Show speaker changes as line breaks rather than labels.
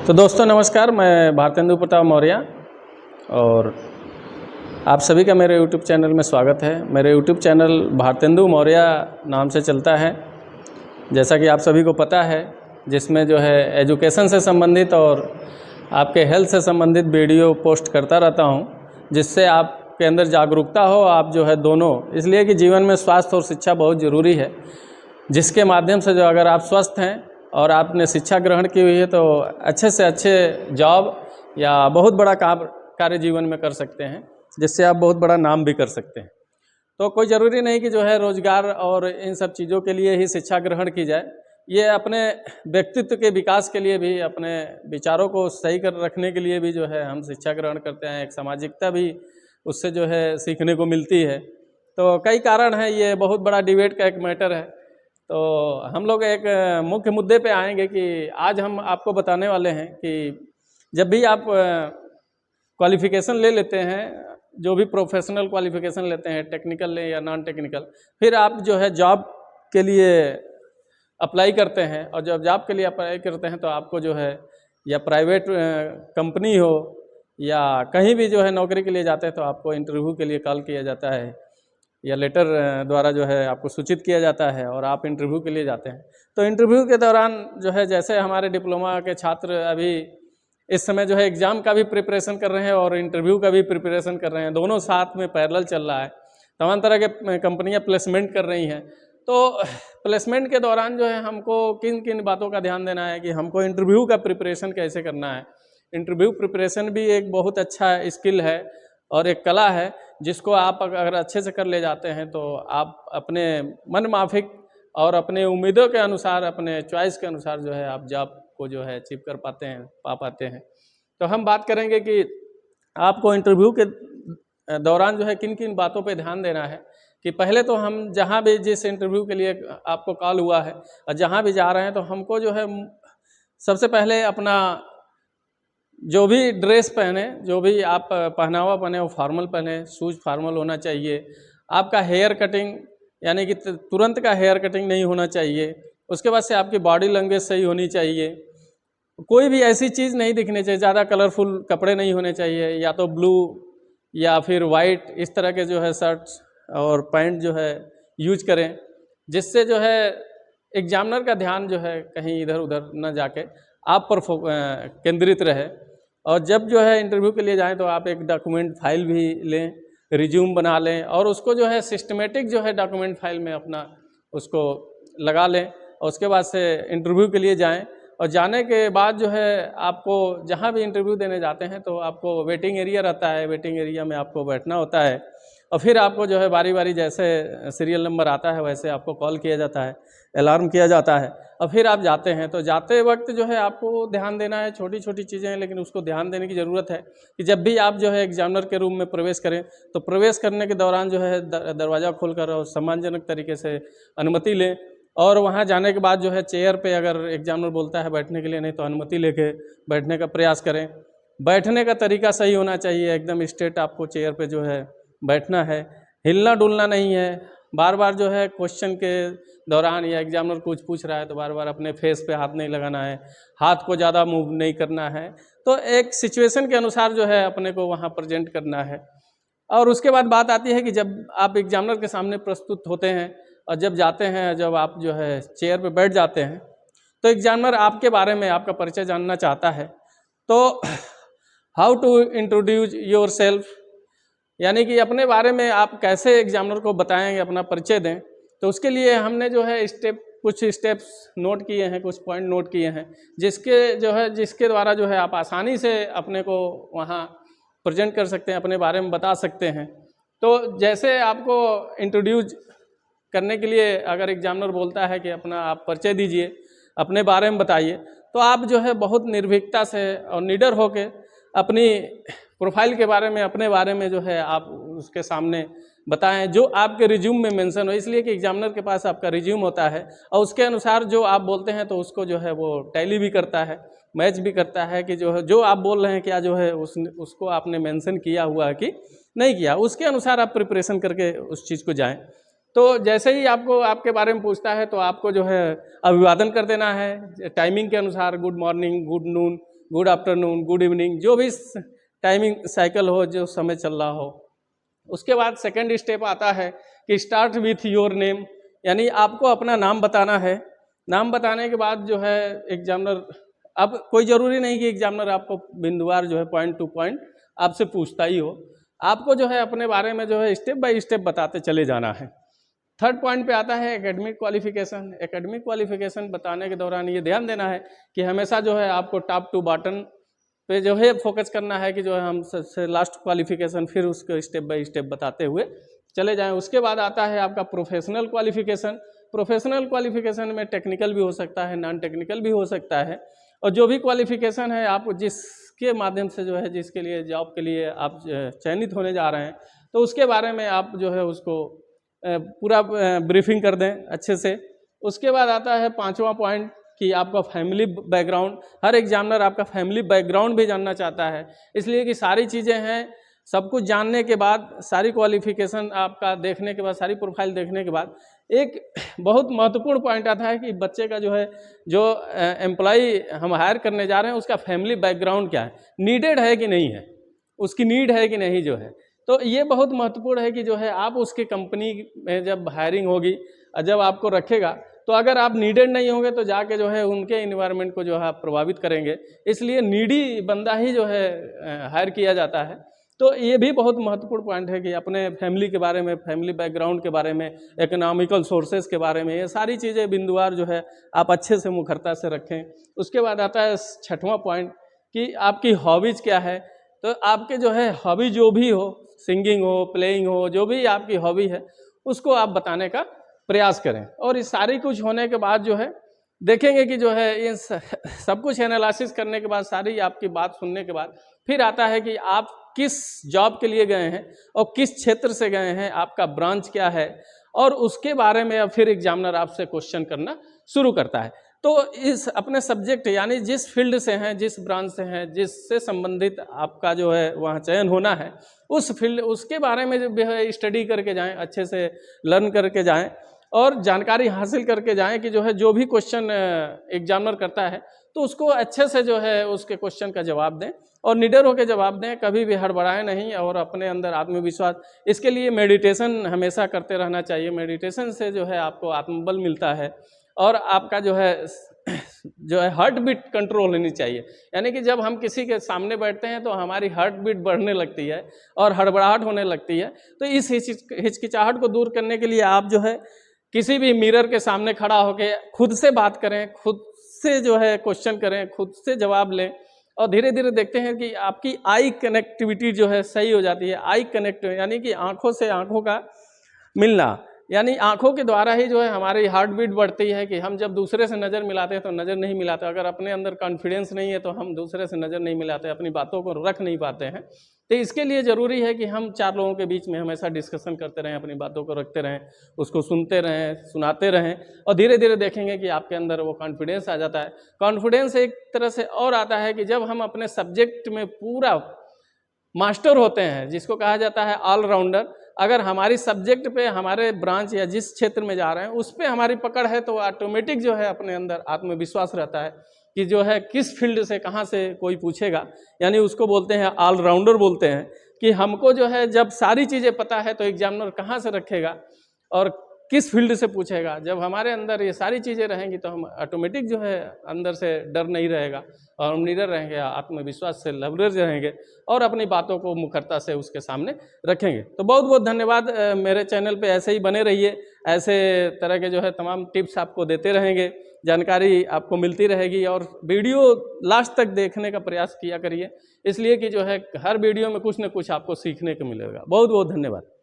तो दोस्तों नमस्कार, मैं भारतेंदु प्रताप मौर्य और आप सभी का मेरे YouTube चैनल में स्वागत है। मेरे YouTube चैनल भारतेंदु मौर्य नाम से चलता है, जैसा कि आप सभी को पता है, जिसमें जो है एजुकेशन से संबंधित और आपके हेल्थ से संबंधित वीडियो पोस्ट करता रहता हूं, जिससे आपके अंदर जागरूकता हो, आप जो है दोनों, इसलिए कि जीवन में स्वास्थ्य और शिक्षा बहुत ज़रूरी है, जिसके माध्यम से जो अगर आप स्वस्थ हैं और आपने शिक्षा ग्रहण की हुई है तो अच्छे से अच्छे जॉब या बहुत बड़ा कार्य जीवन में कर सकते हैं, जिससे आप बहुत बड़ा नाम भी कर सकते हैं। तो कोई ज़रूरी नहीं कि जो है रोज़गार और इन सब चीज़ों के लिए ही शिक्षा ग्रहण की जाए। ये अपने व्यक्तित्व के विकास के लिए भी, अपने विचारों को सही कर रखने के लिए भी जो है हम शिक्षा ग्रहण करते हैं। एक सामाजिकता भी उससे जो है सीखने को मिलती है। तो कई कारण हैं, ये बहुत बड़ा डिबेट का एक मैटर है। तो हम लोग एक मुख्य मुद्दे पे आएंगे कि आज हम आपको बताने वाले हैं कि जब भी आप क्वालिफ़िकेशन ले लेते हैं, जो भी प्रोफेशनल क्वालिफ़िकेशन लेते हैं, टेक्निकल लें या नॉन टेक्निकल, फिर आप जो है जॉब के लिए अप्लाई करते हैं और जब जॉब के लिए अप्लाई करते हैं तो आपको जो है या प्राइवेट कंपनी हो या कहीं भी जो है नौकरी के लिए जाते हैं तो आपको इंटरव्यू के लिए कॉल किया जाता है या लेटर द्वारा जो है आपको सूचित किया जाता है और आप इंटरव्यू के लिए जाते हैं। तो इंटरव्यू के दौरान जो है, जैसे हमारे डिप्लोमा के छात्र अभी इस समय जो है एग्ज़ाम का भी प्रिपरेशन कर रहे हैं और इंटरव्यू का भी प्रिपरेशन कर रहे हैं, दोनों साथ में पैरेलल चल रहा है। तमाम तरह के कंपनियां प्लेसमेंट कर रही हैं। तो प्लेसमेंट के दौरान जो है हमको किन किन बातों का ध्यान देना है कि हमको इंटरव्यू का प्रिपरेशन कैसे करना है। इंटरव्यू प्रिपरेशन भी एक बहुत अच्छा स्किल है और एक कला है, जिसको आप अगर अच्छे से कर ले जाते हैं तो आप अपने मन माफिक और अपने उम्मीदों के अनुसार, अपने चॉइस के अनुसार जो है आप जॉब को जो है अचीव कर पाते हैं, पा पाते हैं। तो हम बात करेंगे कि आपको इंटरव्यू के दौरान जो है किन किन बातों पे ध्यान देना है। कि पहले तो हम जहाँ भी, जिस इंटरव्यू के लिए आपको कॉल हुआ है और जहाँ भी जा रहे हैं, तो हमको जो है सबसे पहले अपना जो भी ड्रेस पहने, जो भी आप पहनावा पहने वो फॉर्मल पहने, शूज़ फॉर्मल होना चाहिए। आपका हेयर कटिंग यानी कि तुरंत का हेयर कटिंग नहीं होना चाहिए। उसके बाद से आपकी बॉडी लैंग्वेज सही होनी चाहिए। कोई भी ऐसी चीज़ नहीं दिखनी चाहिए, ज़्यादा कलरफुल कपड़े नहीं होने चाहिए, या तो ब्लू या फिर वाइट, इस तरह के जो है शर्ट्स और पैंट जो है यूज करें, जिससे जो है एग्जामिनर का ध्यान जो है कहीं इधर उधर न जाके आप पर केंद्रित रहे। और जब जो है इंटरव्यू के लिए जाएं तो आप एक डॉक्यूमेंट फाइल भी लें, रिज्यूम बना लें और उसको जो है सिस्टमेटिक जो है डॉक्यूमेंट फाइल में अपना उसको लगा लें और उसके बाद से इंटरव्यू के लिए जाएं। और जाने के बाद जो है आपको जहां भी इंटरव्यू देने जाते हैं तो आपको वेटिंग एरिया रहता है, वेटिंग एरिया में आपको बैठना होता है और फिर आपको जो है बारी बारी, जैसे सीरियल नंबर आता है वैसे आपको कॉल किया जाता है, अलार्म किया जाता है और फिर आप जाते हैं। तो जाते वक्त जो है आपको ध्यान देना है, छोटी छोटी चीज़ें हैं लेकिन उसको ध्यान देने की ज़रूरत है कि जब भी आप जो है एग्जामिनर के रूम में प्रवेश करें तो प्रवेश करने के दौरान जो है दरवाज़ा खोलकर और सम्मानजनक तरीके से अनुमति लें। और वहाँ जाने के बाद जो है चेयर पे, अगर एग्जामिनर बोलता है बैठने के लिए, नहीं तो अनुमति लेके बैठने का प्रयास करें। बैठने का तरीका सही होना चाहिए, एकदम स्ट्रेट आपको चेयर पे जो है बैठना है, हिलना डुलना नहीं है। बार बार जो है क्वेश्चन के दौरान या एग्जामिनर कुछ पूछ रहा है तो बार बार अपने फेस पे हाथ नहीं लगाना है, हाथ को ज़्यादा मूव नहीं करना है। तो एक सिचुएशन के अनुसार जो है अपने को वहाँ प्रेजेंट करना है। और उसके बाद बात आती है कि जब आप एग्जामिनर के सामने प्रस्तुत होते हैं और जब जाते हैं, जब आप जो है चेयर पे बैठ जाते हैं तो एग्जामिनर आपके बारे में, आपका परिचय जानना चाहता है। तो how to introduce yourself, यानी कि अपने बारे में आप कैसे एग्जामिनर को बताएंगे, अपना परिचय दें। तो उसके लिए हमने जो है कुछ स्टेप्स नोट किए हैं, कुछ पॉइंट नोट किए हैं, जिसके द्वारा जो है आप आसानी से अपने को वहाँ प्रेजेंट कर सकते हैं, अपने बारे में बता सकते हैं। तो जैसे आपको इंट्रोड्यूस करने के लिए अगर एग्जामिनर बोलता है कि अपना आप परिचय दीजिए, अपने बारे में बताइए, तो आप जो है बहुत निर्भीकता से और निडर होके अपनी प्रोफाइल के बारे में, अपने बारे में जो है आप उसके सामने बताएं, जो आपके रिज्यूम में मेंशन हो। इसलिए कि एग्जामिनर के पास आपका रिज्यूम होता है और उसके अनुसार जो आप बोलते हैं तो उसको जो है वो टैली भी करता है, मैच भी करता है कि जो आप बोल रहे हैं क्या जो है उसको आपने मेंशन किया हुआ है कि नहीं किया। उसके अनुसार आप प्रिपरेशन करके उस चीज़ को जाएं। तो जैसे ही आपको आपके बारे में पूछता है तो आपको जो है अभिवादन कर देना है टाइमिंग के अनुसार, good morning, good noon, good afternoon, good evening, जो भी टाइमिंग साइकिल हो, जो समय चल रहा हो। उसके बाद सेकंड स्टेप आता है कि स्टार्ट विथ योर नेम, यानी आपको अपना नाम बताना है। नाम बताने के बाद जो है एग्जामिनर, अब कोई ज़रूरी नहीं कि एग्जामिनर आपको बिंदुवार जो है पॉइंट टू पॉइंट आपसे पूछता ही हो, आपको जो है अपने बारे में जो है स्टेप बाय स्टेप बताते चले जाना है। थर्ड पॉइंट पे आता है एकेडमिक क्वालिफिकेशन। एकेडमिक क्वालिफिकेशन बताने के दौरान ये ध्यान देना है कि हमेशा जो है आपको टॉप टू बॉटम पे जो है फोकस करना है कि जो है हम सबसे लास्ट क्वालिफिकेशन फिर उसको स्टेप बाय स्टेप बताते हुए चले जाएं। उसके बाद आता है आपका प्रोफेशनल क्वालिफिकेशन। प्रोफेशनल क्वालिफिकेशन में टेक्निकल भी हो सकता है, नॉन टेक्निकल भी हो सकता है, और जो भी क्वालिफिकेशन है आप जिसके माध्यम से जो है जिसके लिए जॉब के लिए आप चयनित होने जा रहे हैं, तो उसके बारे में आप जो है उसको पूरा ब्रीफिंग कर दें अच्छे से। उसके बाद आता है पांचवा पॉइंट कि आपका फैमिली बैकग्राउंड। हर एग्जामिनर आपका फैमिली बैकग्राउंड भी जानना चाहता है, इसलिए कि सारी चीज़ें हैं, सब कुछ जानने के बाद, सारी क्वालिफिकेशन आपका देखने के बाद, सारी प्रोफाइल देखने के बाद एक बहुत महत्वपूर्ण पॉइंट आता है कि बच्चे का जो है, जो एम्प्लॉय हम हायर करने जा रहे हैं उसका फैमिली बैकग्राउंड क्या है, नीडेड है कि नहीं है, उसकी नीड है कि नहीं जो है। तो ये बहुत महत्वपूर्ण है कि जो है आप उसकी कंपनी में जब हायरिंग होगी, जब आपको रखेगा, तो अगर आप नीडेड नहीं होंगे तो जाके जो है उनके इन्वायरमेंट को जो है आप प्रभावित करेंगे, इसलिए नीडी बंदा ही जो है हायर किया जाता है। तो ये भी बहुत महत्वपूर्ण पॉइंट है कि अपने फैमिली के बारे में, फैमिली बैकग्राउंड के बारे में, इकोनॉमिकल सोर्सेज के बारे में, ये सारी चीज़ें बिंदुवार जो है आप अच्छे से मुखरता से रखें। उसके बाद आता है छठवां पॉइंट कि आपकी हॉबीज़ क्या है। तो आपके जो है हॉबी जो भी हो, सिंगिंग हो, प्लेइंग हो, जो भी आपकी हॉबी है उसको आप बताने का प्रयास करें। और इस सारी कुछ होने के बाद जो है देखेंगे कि जो है ये सब कुछ एनालिसिस करने के बाद, सारी आपकी बात सुनने के बाद फिर आता है कि आप किस जॉब के लिए गए हैं और किस क्षेत्र से गए हैं, आपका ब्रांच क्या है, और उसके बारे में फिर एग्जामिनर आपसे क्वेश्चन करना शुरू करता है। तो इस अपने सब्जेक्ट यानी जिस फील्ड से हैं, जिस ब्रांच से हैं, जिससे संबंधित आपका जो है वहाँ चयन होना है, उस फील्ड, उसके बारे में जो है स्टडी करके जाएं, अच्छे से लर्न करके जाएं और जानकारी हासिल करके जाएं कि जो है जो भी क्वेश्चन एग्जामिनर करता है तो उसको अच्छे से जो है उसके क्वेश्चन का जवाब दें और निडर होकर जवाब दें, कभी भी हड़बड़ाएं नहीं, और अपने अंदर आत्मविश्वास, इसके लिए मेडिटेशन हमेशा करते रहना चाहिए। मेडिटेशन से जो है आपको आत्मबल मिलता है और आपका जो है हार्ट बीट कंट्रोल होनी चाहिए। यानी कि जब हम किसी के सामने बैठते हैं तो हमारी हार्ट बीट बढ़ने लगती है और हड़बड़ाहट होने लगती है। तो इस हिचकिचाहट को दूर करने के लिए आप जो है किसी भी मिरर के सामने खड़ा होकर खुद से बात करें, खुद से जो है क्वेश्चन करें, खुद से जवाब लें, और धीरे धीरे देखते हैं कि आपकी आई कनेक्टिविटी जो है सही हो जाती है। आई कनेक्ट यानी कि आंखों से आंखों का मिलना, यानी आंखों के द्वारा ही जो है हमारी हार्ट बीट बढ़ती है कि हम जब दूसरे से नज़र मिलाते हैं तो नज़र नहीं मिलाते। अगर अपने अंदर कॉन्फिडेंस नहीं है तो हम दूसरे से नज़र नहीं मिलाते, अपनी बातों को रख नहीं पाते हैं। तो इसके लिए ज़रूरी है कि हम चार लोगों के बीच में हमेशा डिस्कशन करते रहें, अपनी बातों को रखते रहें, उसको सुनते रहें, सुनाते रहें, और धीरे धीरे देखेंगे कि आपके अंदर वो कॉन्फिडेंस आ जाता है। कॉन्फिडेंस एक तरह से और आता है कि जब हम अपने सब्जेक्ट में पूरा मास्टर होते हैं, जिसको कहा जाता है ऑलराउंडर। अगर हमारी सब्जेक्ट पे, हमारे ब्रांच या जिस क्षेत्र में जा रहे हैं उस पे हमारी पकड़ है तो ऑटोमेटिक जो है अपने अंदर आत्मविश्वास रहता है कि जो है किस फील्ड से कहाँ से कोई पूछेगा, यानी उसको बोलते हैं ऑलराउंडर बोलते हैं कि हमको जो है जब सारी चीज़ें पता है तो एग्जामिनर कहाँ से रखेगा और किस फील्ड से पूछेगा। जब हमारे अंदर ये सारी चीज़ें रहेंगी तो हम ऑटोमेटिक जो है अंदर से डर नहीं रहेगा और हम निडर रहेंगे, आत्मविश्वास से लबरेज रहेंगे और अपनी बातों को मुखरता से उसके सामने रखेंगे। तो बहुत बहुत धन्यवाद। मेरे चैनल पे ऐसे ही बने रहिए, ऐसे तरह के जो है तमाम टिप्स आपको देते रहेंगे, जानकारी आपको मिलती रहेगी, और वीडियो लास्ट तक देखने का प्रयास किया करिए, इसलिए कि जो है हर वीडियो में कुछ न कुछ आपको सीखने को मिलेगा। बहुत बहुत धन्यवाद।